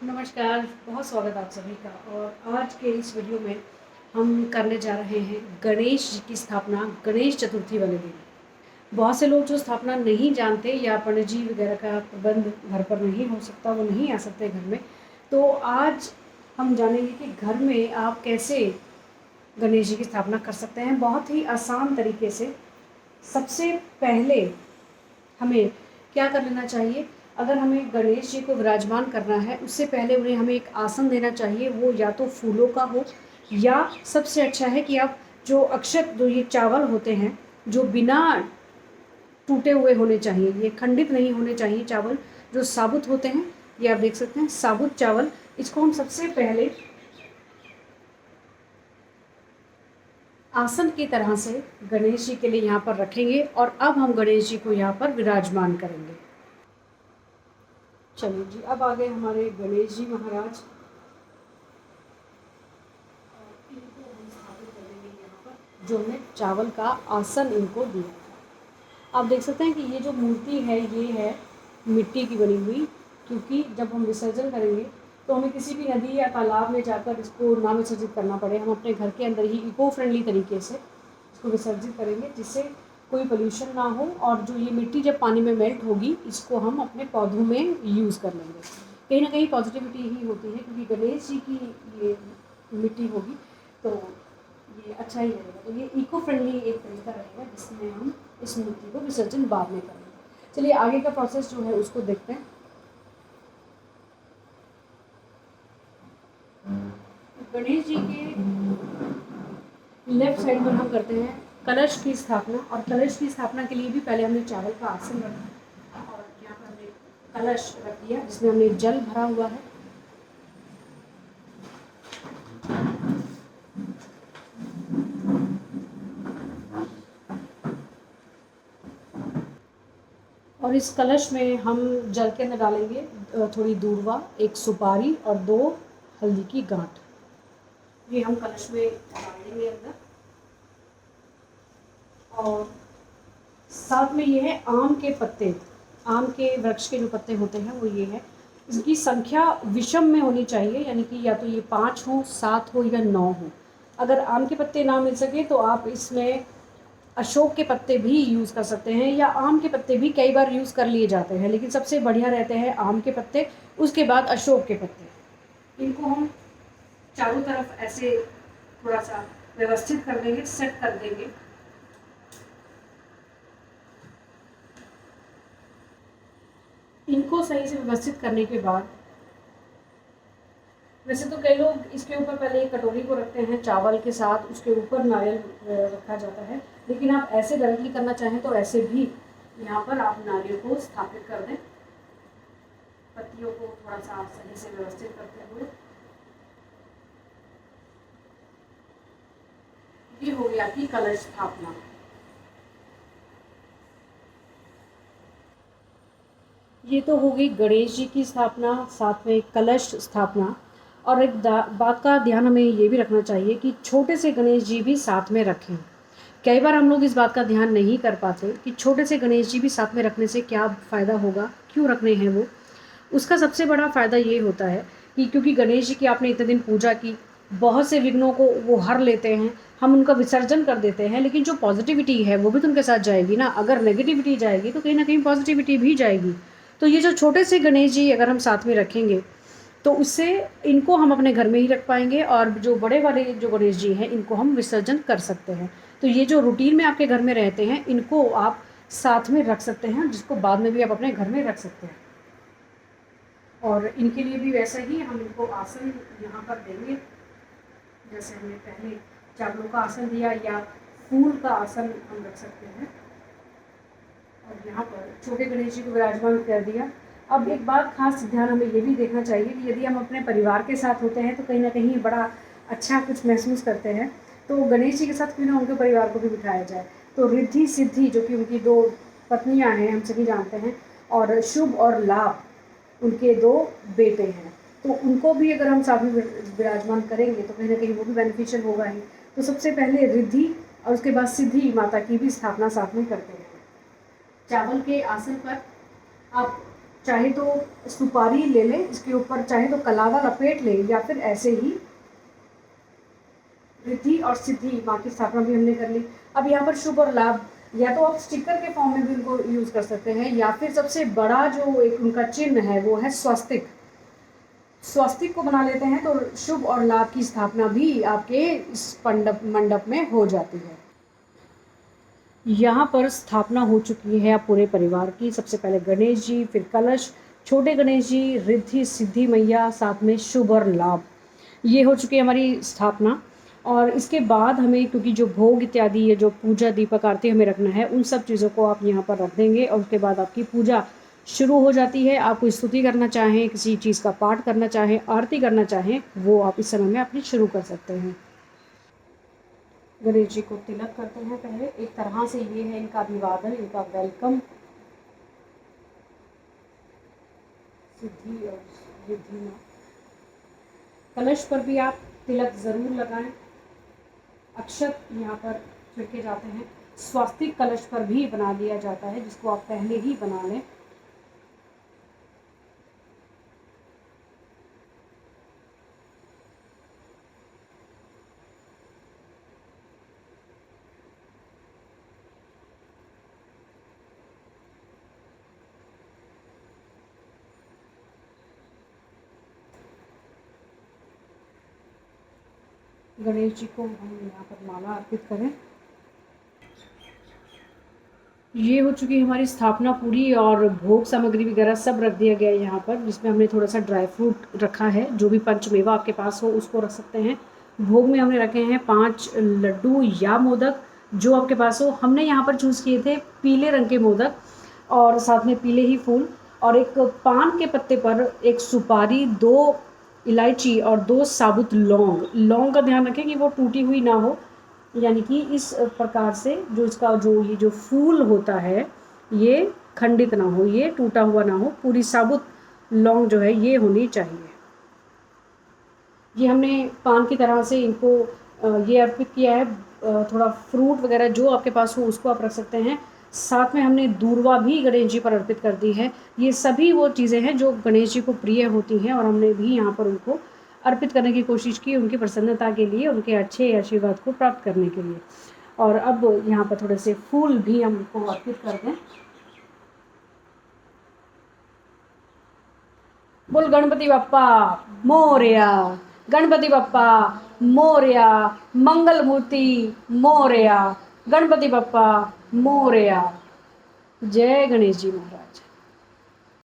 नमस्कार, बहुत स्वागत है आप सभी का। और आज के इस वीडियो में हम करने जा रहे हैं गणेश जी की स्थापना गणेश चतुर्थी वाले दिन। बहुत से लोग जो स्थापना नहीं जानते या पंडित जी वगैरह का प्रबंध घर पर नहीं हो सकता, वो नहीं आ सकते घर में, तो आज हम जानेंगे कि घर में आप कैसे गणेश जी की स्थापना कर सकते हैं बहुत ही आसान तरीके से। सबसे पहले हमें क्या कर लेना चाहिए, अगर हमें गणेश जी को विराजमान करना है उससे पहले उन्हें हमें एक आसन देना चाहिए। वो या तो फूलों का हो, या सबसे अच्छा है कि आप जो अक्षत, जो ये चावल होते हैं जो बिना टूटे हुए होने चाहिए, ये खंडित नहीं होने चाहिए चावल, जो साबुत होते हैं, ये आप देख सकते हैं साबुत चावल। इसको हम सबसे पहले आसन की तरह से गणेश जी के लिए यहाँ पर रखेंगे और अब हम गणेश जी को यहाँ पर विराजमान करेंगे। चलिए जी, अब आ गए हमारे गणेश जी महाराज। इनको हम स्थापित कर देंगे यहाँ पर, जो हमने चावल का आसन इनको दिया था। आप देख सकते हैं कि ये जो मूर्ति है ये है मिट्टी की बनी हुई, क्योंकि जब हम विसर्जन करेंगे तो हमें किसी भी नदी या तालाब में जाकर इसको ना विसर्जित करना पड़े। हम अपने घर के अंदर ही इको फ्रेंडली तरीके से इसको विसर्जित करेंगे, जिससे कोई पोल्यूशन ना हो। और जो ये मिट्टी जब पानी में मेल्ट होगी, इसको हम अपने पौधों में यूज़ कर लेंगे। कहीं ना कहीं पॉजिटिविटी ही होती है, क्योंकि गणेश जी की ये मिट्टी होगी तो ये अच्छा ही रहेगा। तो ये इको फ्रेंडली एक तरीका रहेगा जिसमें हम इस मूर्ति को विसर्जन बाद में करेंगे। चलिए आगे का प्रोसेस जो है उसको देखते हैं। गणेश जी के लेफ्ट साइड पर हम करते हैं कलश की स्थापना। और कलश की स्थापना के लिए भी पहले हमने चावल का आसन रखा और यहाँ पर हमने कलश रख दिया जिसमें हमने जल भरा हुआ है। और इस कलश में हम जल के अंदर डालेंगे थोड़ी दूर्वा, एक सुपारी और 2 हल्दी की गांठ। ये हम कलश में डालेंगे अंदर। और साथ में ये है आम के पत्ते। आम के वृक्ष के जो पत्ते होते हैं वो ये है। इसकी संख्या विषम में होनी चाहिए, यानी कि या तो ये 5 हो, 7 हो या 9 हो। अगर आम के पत्ते ना मिल सके तो आप इसमें अशोक के पत्ते भी यूज़ कर सकते हैं, या आम के पत्ते भी कई बार यूज़ कर लिए जाते हैं, लेकिन सबसे बढ़िया रहते हैं आम के पत्ते, उसके बाद अशोक के पत्ते। इनको हम चारों तरफ ऐसे थोड़ा सा व्यवस्थित कर देंगे, सेट कर देंगे। इनको सही से व्यवस्थित करने के बाद, वैसे तो कई लोग इसके ऊपर पहले एक कटोरी को रखते हैं चावल के साथ, उसके ऊपर नारियल रखा जाता है, लेकिन आप ऐसे डायरेक्टली करना चाहें तो ऐसे भी यहाँ पर आप नारियल को स्थापित कर दें, पत्तियों को थोड़ा सा सही से व्यवस्थित करते हुए। ये हो गया आपकी कलश स्थापना। ये तो हो गई गणेश जी की स्थापना, साथ में कलश स्थापना। और एक बात का ध्यान हमें ये भी रखना चाहिए कि छोटे से गणेश जी भी साथ में रखें। कई बार हम लोग इस बात का ध्यान नहीं कर पाते कि छोटे से गणेश जी भी साथ में रखने से क्या फ़ायदा होगा, क्यों रखने हैं वो। उसका सबसे बड़ा फ़ायदा ये होता है कि क्योंकि गणेश जी की आपने इतने दिन पूजा की, बहुत से विघ्नों को वो हर लेते हैं, हम उनका विसर्जन कर देते हैं, लेकिन जो पॉजिटिविटी है वो भी तो उनके साथ जाएगी ना। अगर नेगेटिविटी जाएगी तो कहीं ना कहीं पॉजिटिविटी भी जाएगी। तो ये जो छोटे से गणेश जी अगर हम साथ में रखेंगे तो उससे इनको हम अपने घर में ही रख पाएंगे, और जो बड़े वाले जो गणेश जी हैं इनको हम विसर्जन कर सकते हैं। तो ये जो रूटीन में आपके घर में रहते हैं इनको आप साथ में रख सकते हैं, जिसको बाद में भी आप अपने घर में रख सकते हैं। और इनके लिए भी वैसे ही हम इनको आसन यहाँ पर देंगे, जैसे हमने पहले चावलों का आसन दिया, या फूल का आसन हम रख सकते हैं। और यहाँ पर छोटे गणेश जी को विराजमान कर दिया। अब एक बात खास ध्यान हमें ये भी देखना चाहिए कि यदि हम अपने परिवार के साथ होते हैं तो कहीं ना कहीं बड़ा अच्छा कुछ महसूस करते हैं, तो गणेश जी के साथ क्यों ना उनके परिवार को भी बिठाया जाए। तो रिद्धि सिद्धि जो कि उनकी 2 पत्नियां हैं, हम सभी जानते हैं, और शुभ और लाभ उनके 2 बेटे हैं, तो उनको भी अगर हम साथ में विराजमान करेंगे तो कहीं ना कहीं वो भी बेनिफिशियल होगा ही। तो सबसे पहले रिद्धि और उसके बाद सिद्धि माता की भी स्थापना साथ में करते हैं। चावल के आसन पर आप चाहे तो सुपारी ले लें, इसके ऊपर चाहे तो कलावा लपेट लें, या फिर ऐसे ही रिद्धि और सिद्धि माँ की स्थापना भी हमने कर ली। अब यहाँ पर शुभ और लाभ, या तो आप स्टिकर के फॉर्म में भी उनको यूज़ कर सकते हैं, या फिर सबसे बड़ा जो एक उनका चिन्ह है वो है स्वस्तिक। स्वस्तिक को बना लेते हैं तो शुभ और लाभ की स्थापना भी आपके इस मंडप में हो जाती है। यहाँ पर स्थापना हो चुकी है पूरे परिवार की। सबसे पहले गणेश जी, फिर कलश, छोटे गणेश जी, रिद्धि सिद्धि मैया, साथ में शुभ और लाभ, ये हो चुकी है हमारी स्थापना। और इसके बाद हमें, क्योंकि जो भोग इत्यादि, ये जो पूजा दीपक आरती हमें रखना है, उन सब चीज़ों को आप यहाँ पर रख देंगे और उसके बाद आपकी पूजा शुरू हो जाती है। आप कोई स्तुति करना चाहें, किसी चीज़ का पाठ करना चाहें, आरती करना चाहें, वो आप इस समय में अपनी शुरू कर सकते हैं। गणेश जी को तिलक करते हैं पहले। एक तरह से ये है इनका अभिवादन, इनका वेलकम। सिद्धि और रिद्धि में कलश पर भी आप तिलक ज़रूर लगाएं। अक्षत यहाँ पर छिड़के जाते हैं। स्वास्तिक कलश पर भी बना लिया जाता है, जिसको आप पहले ही बना लें। गणेश जी को हम यहाँ पर माला अर्पित करें। ये हो चुकी हमारी स्थापना पूरी, और भोग सामग्री वगैरह सब रख दिया गया है यहाँ पर, जिसमें हमने थोड़ा सा ड्राई फ्रूट रखा है। जो भी पंचमेवा आपके पास हो उसको रख सकते हैं। भोग में हमने रखे हैं 5 लड्डू या मोदक, जो आपके पास हो। हमने यहाँ पर चूज़ किए थे पीले रंग के मोदक, और साथ में पीले ही फूल, और एक पान के पत्ते पर एक सुपारी, 2 इलायची और 2 साबुत लौंग। लौंग का ध्यान रखें कि वो टूटी हुई ना हो, यानी कि इस प्रकार से जो इसका जो ये जो फूल होता है ये खंडित ना हो, ये टूटा हुआ ना हो, पूरी साबुत लौंग जो है ये होनी चाहिए। ये हमने पान की तरह से इनको ये अर्पित किया है। थोड़ा फ्रूट वगैरह जो आपके पास हो उसको आप रख सकते हैं। साथ में हमने दूर्वा भी गणेश जी पर अर्पित कर दी है। ये सभी वो चीज़ें हैं जो गणेश जी को प्रिय होती हैं, और हमने भी यहाँ पर उनको अर्पित करने की कोशिश की, उनकी प्रसन्नता के लिए, उनके अच्छे आशीर्वाद को प्राप्त करने के लिए। और अब यहाँ पर थोड़े से फूल भी हमको अर्पित कर दें। बोल गणपति बप्पा मोरया, गणपति बप्पा मोरया, मंगल मूर्ति मोरया, गणपति बप्पा मोरया। जय गणेश जी महाराज।